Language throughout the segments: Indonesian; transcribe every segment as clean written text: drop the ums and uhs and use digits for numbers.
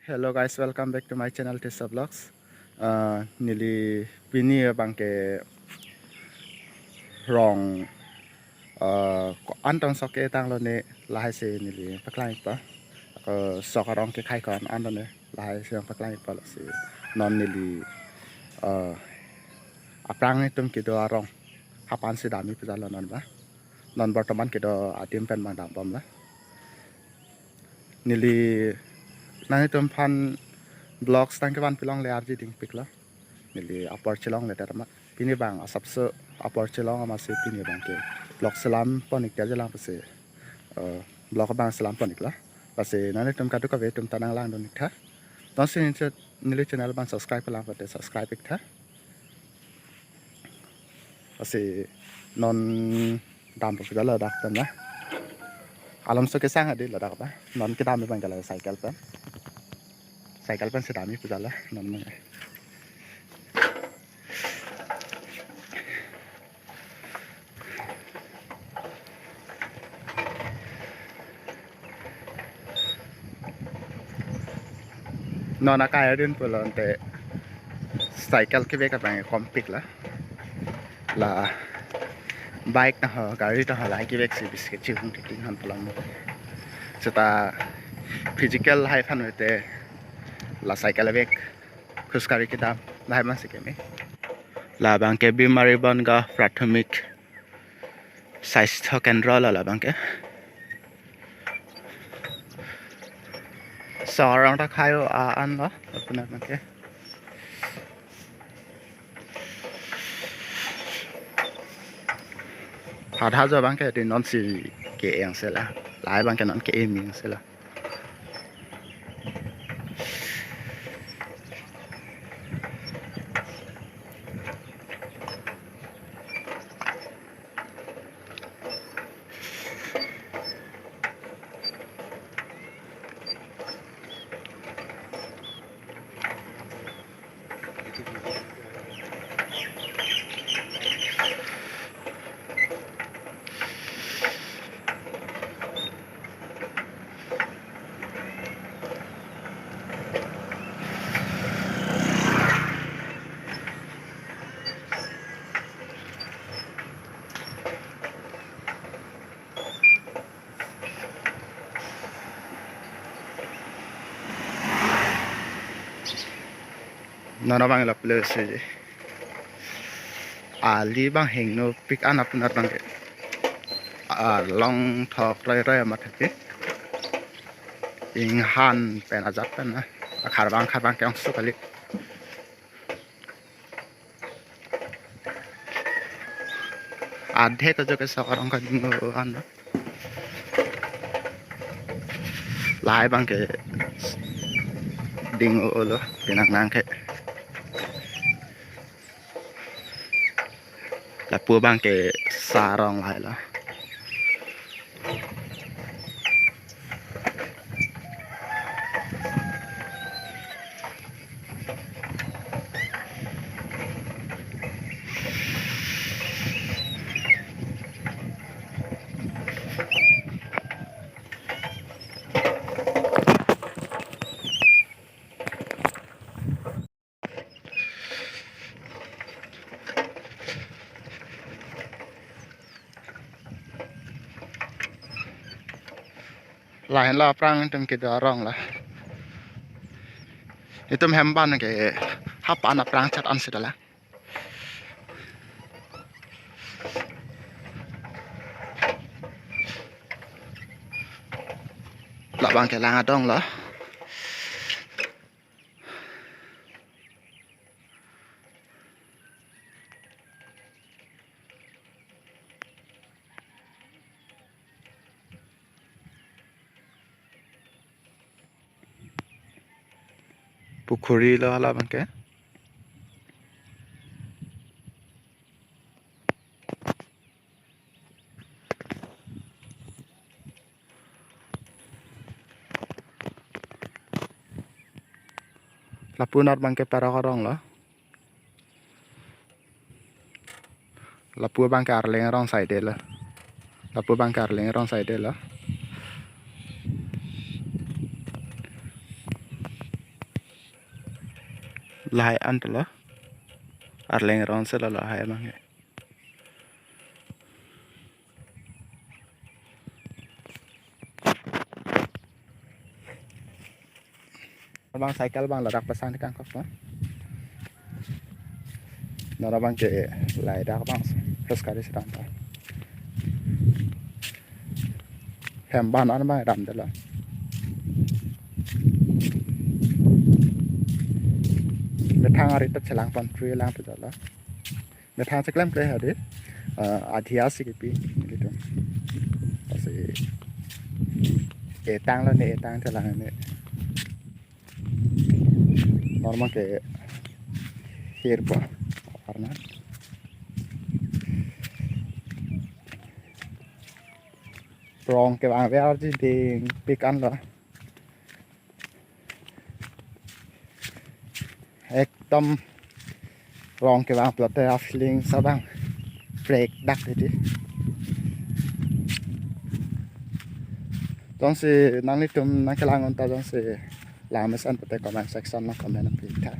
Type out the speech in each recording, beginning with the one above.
Hello guys, welcome back to my channel Tessa Vlogs. Nili pini bangke rong antong soke tang lo ne lahai se nili paklai pa sokarong ke khai kon an ne lahai se paklai pa lo se non nili aprang tum ke do arong hapan se dami pa lo non ba non berteman ke do atim pen mang dam bom la nili nang tum pan blogs tang ke ban pilong le arji ding pikla nili apor chilong le tarma pini bang asapse apor chilong ama se pini bang ke blog selam ponik ya jalang pase blog bang selam ponik la pase nane tum kadu ka ve tum tanang lang don tha ton se nili channel bang subscribe lang pate subscribe ik tha pase non dam pa jala dak tan na alam so ke sang ade la dak ba non ke dam bang jala cycle pan se dami pujala non non akaya din pulon te cycle ke ve ka bang kompik la bike na ho gari ta ho lai ki vek si biscuit chi hung tik han pulang mo seta physical hai phan hote la cycle vek khuskari ki dam lai ma sike me la bangke bimari banga prathomik স্বাস্থ্য কেন্দ্র la bangke seorang tak kayo an lo apuna bangke hadha jo bangke di non si ke yang sela lai bangke non ke eming sela nona bang la plus ali bang heng no pick an apuna bangke long thok rai ma thake ing han pen ajat pen na khar bang ke ong su kali adhe to jo ke sakarong ka ding an lai bang ke ding lo pinang nang ke la pu bang ke sarong lai la lain la prang tum ke darong la itum hemban ke hap ana prang chat an sidala la bang ke lang adong la pukhuri la bang ke la punar bang ke para korong la pu bang ke arleng rong side la pu bang ke arleng rong side la lahai antala arleng ron se la lahai mangi bang cycle bang ladak pasan kan kok nora bang ke lai dak bang terus kali sedang ta hemban an bang ram dela betang ari ta chelang pan tree lang tu dala betang seklem ke hade adhiya sikipi gitu pasti etang lah ne etang chelang ne normal ke here pa karena prong ke bang ver ji ding pikan lah ekdom prong ke bang plate afling sabang break dak đi entonces nang litum nang kailangan ta entonces lamasan pati comment section ng comment ng pita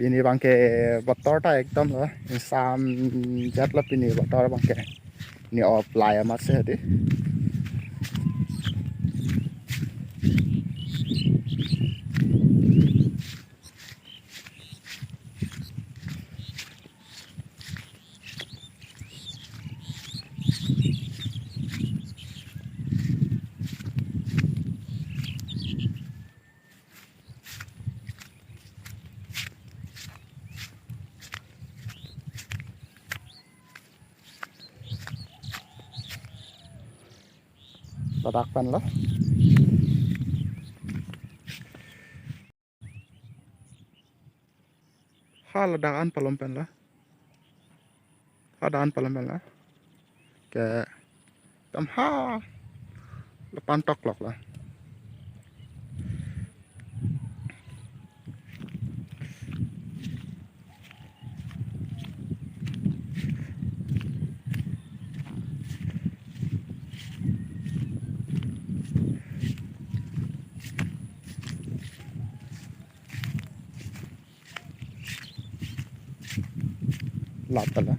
pini bangke motor ta ekdom lah sam jet lah pini motor bangke ni apply amat sih di ledakan lah ha ledakan pelompen lah ledakan pelompen lah ke tam ha lepan tok lok lah lata lah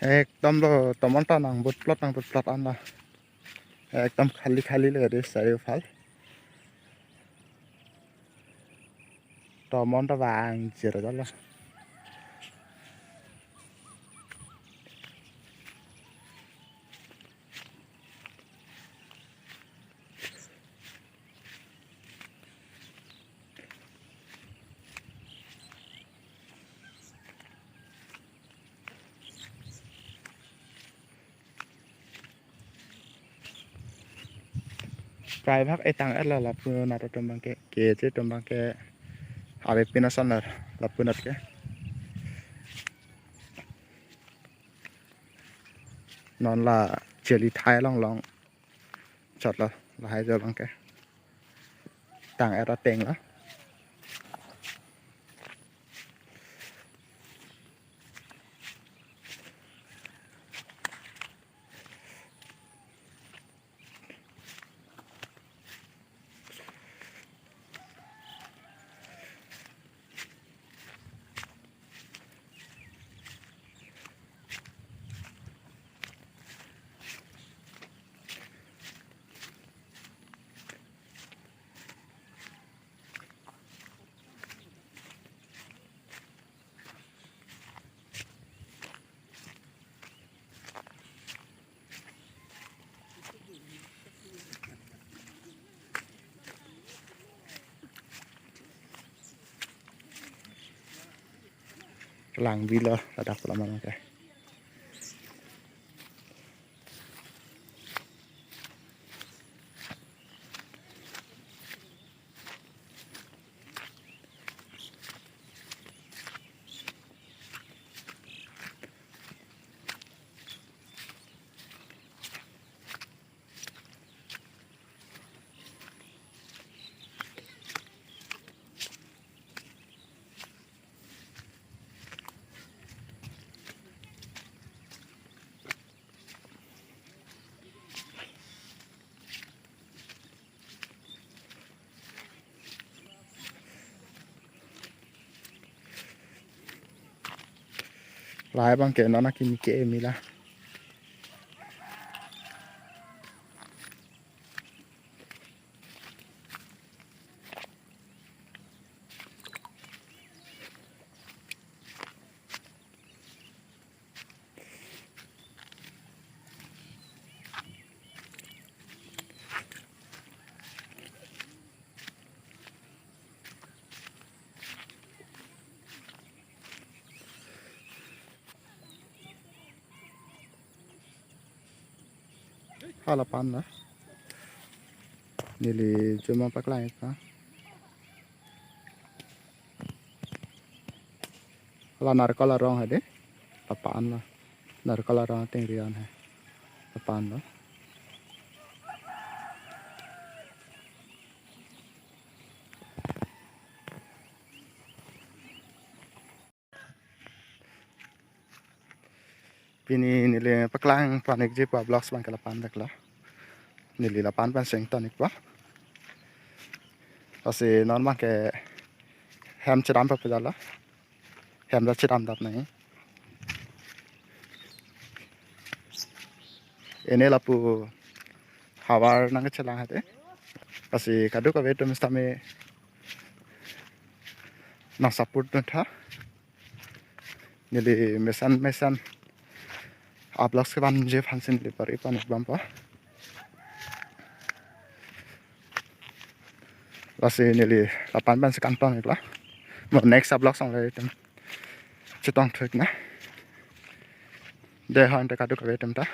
ekdom lo tomon ta nang but plot an lah ekdom khali khali le de চাৰিওফাল tomon ta vàng chira lah Spray bác ấy tăng là pun nát trong bang ke chứ trong bang ke ave pinasan là punat ke non là jelly thái long long chọt là hai giờ bang ke tăng ở đó tiền đó làng villa là đặc lắm mọi người lại bang ke nó kim ke mi la halapan lah nili cuma pak lain kan là narkola rong hai de tapan lah narkola rong tingrian hai tapan đó pini nili paklang panik je pa blocks bang kalapan dak la nili lapan pan seng tonik pa asi non bang ke ham chiram pa pajala ham da chiram dap nahi ene lapu hawar nang chalang hate asi kadu ka vetum stame na support tha nili mesan ablocks ke ban je function le par ipan bampa lasi nili lapan ban sekan tong ikla mo next ablocks ang le tem chitong thik na de han ta kadu ka vetum ta